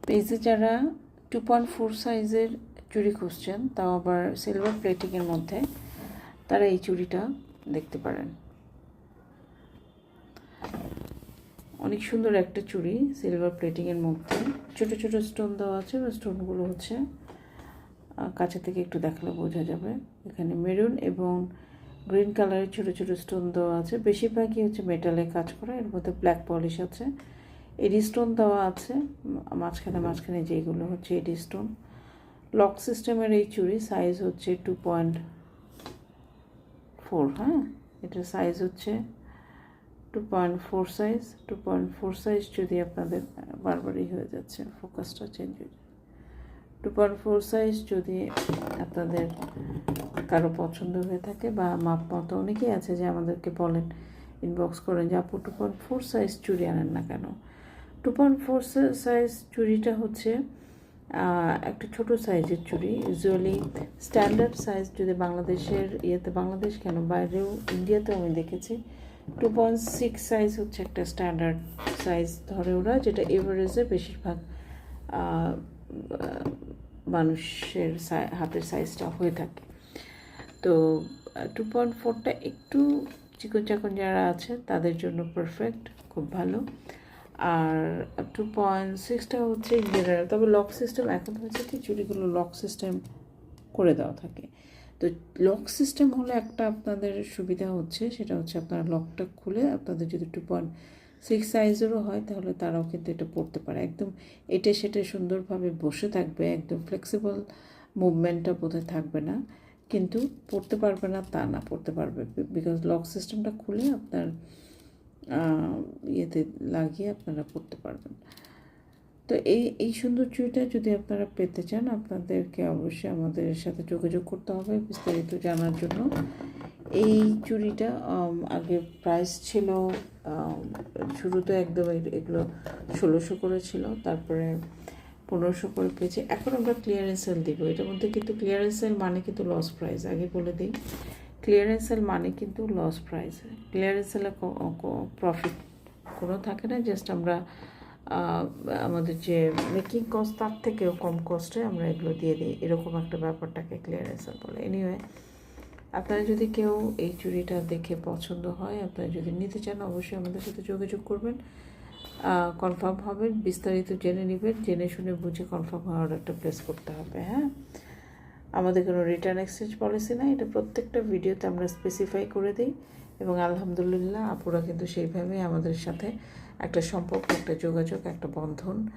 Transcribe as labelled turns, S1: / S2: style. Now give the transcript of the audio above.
S1: পেজে যারা 2.4 সাইজের চুড়ি খুঁজছেন, তাও আবার সিলভার প্লেটিংয়ের মধ্যে, তারা এই চুড়িটা দেখতে পারেন। অনেক সুন্দর একটা চুড়ি, সিলভার প্লেটিংয়ের মধ্যে ছোটো ছোটো স্টোন দেওয়া আছে। স্টোনগুলো হচ্ছে কাছে থেকে একটু দেখালে বোঝা যাবে। এখানে মেরুন এবং গ্রিন কালারের ছোটো ছোটো স্টোন দেওয়া আছে। বেশিরভাগই হচ্ছে মেটালে কাজ করা, এর মধ্যে ব্ল্যাক পলিশ আছে, এডি স্টোন দেওয়া আছে মাঝখানে যেগুলো হচ্ছে এডি স্টোন। লক সিস্টেমের এই চুড়ি, সাইজ হচ্ছে 2.4। হ্যাঁ, এটার সাইজ হচ্ছে 2.4 সাইজ। 2.4 সাইজ যদি আপনাদের বারবারই হয়ে যাচ্ছে, ফোকাসটা চেঞ্জ হয়ে যায়। 2.4 সাইজ যদি আপনাদের কারো পছন্দ হয়ে থাকে বা মাপ মতো, অনেকেই আছে যে আমাদেরকে বলেন, ইনবক্স করেন যে আপু 2.4 সাইজ চুড়ি আনেন না কেন। 2.4 সাইজ চুড়িটা হচ্ছে একটা ছোট সাইজের চুড়ি। ইউজুয়ালি স্ট্যান্ডার্ড সাইজ যদি বাংলাদেশের বাংলাদেশ কেন, বাইরেও ইন্ডিয়াতেও আমি দেখেছি 2.6 সাইজ হচ্ছে একটা স্ট্যান্ডার্ড সাইজ ধরে ওরা, যেটা এভারেজে বেশিরভাগ মানুষের হাতের সাইজটা হয়ে থাকে। তো 2.4টা একটু চিকন চাকন যারা আছে তাদের জন্য পারফেক্ট, খুব ভালো। আর 2.6টা হচ্ছে জেনারেল। তবে লক সিস্টেম এখন হচ্ছে কি, চুড়িগুলো লক সিস্টেম করে দেওয়া থাকে। তো লক সিস্টেম হলে একটা আপনাদের সুবিধা হচ্ছে, সেটা হচ্ছে আপনারা লকটা খুলে আপনাদের যদি 2.6 সাইজেরও হয়, তাহলে তারাও কিন্তু এটা পরতে পারে। একদম এটা সেটা সুন্দরভাবে বসে থাকবে, একদম ফ্লেক্সিবল, মুভমেন্টটা বোধহয় থাকবে না, কিন্তু পরতে পারবে না তা না, পরতে পারবে। বিকজ লক সিস্টেমটা খুলে আপনার ইয়েতে লাগিয়ে আপনারা পরতে পারবেন। তো এই সুন্দর চুড়িটা যদি আপনারা পেতে চান, আপনাদেরকে অবশ্যই আমাদের সাথে যোগাযোগ করতে হবে বিস্তারিত জানার জন্য। এই চুড়িটা আগে প্রাইস ছিল, শুরুতে একদম এগুলো 1600 করে ছিল, তারপরে 1500 করে পেয়েছি। এখন আমরা ক্লিয়ারেন্স সেল দিব। এটার মধ্যে কিন্তু ক্লিয়ারেন্স সেল মানে কিন্তু লস প্রাইস, আগে বলে দিই। ক্লিয়ারেন্স সেল মানে কিন্তু লস প্রাইস। ক্লিয়ারেন্স সেলে প্রফিট কোনো থাকে না, জাস্ট আমরা আমাদের যে মেকিং কস্ট তার থেকেও কম কস্টে আমরা এগুলো দিয়ে দিই, এরকম একটা ব্যাপারটাকে ক্লিয়ারেন্স সেল বলে। এনিওয়ে, আপনারা যদি কেউ এই চুড়িটা দেখে পছন্দ হয়, আপনারা যদি নিতে চান, অবশ্যই আমাদের সাথে যোগাযোগ করবেন, কনফার্ম হবেন, বিস্তারিত জেনে নেবেন, জেনে শুনে বুঝে কনফার্ম হওয়ার একটা প্লেস করতে হবে। হ্যাঁ, আমাদের কোনো রিটার্ন এক্সচেঞ্জ পলিসি নাই, এটা প্রত্যেকটা ভিডিওতে আমরা স্পেসিফাই করে দিই। এবং আলহামদুলিল্লাহ আপুরা কিন্তু সেইভাবে আমাদের সাথে একটা সম্পর্ক, একটা যোগাযোগ, একটা বন্ধন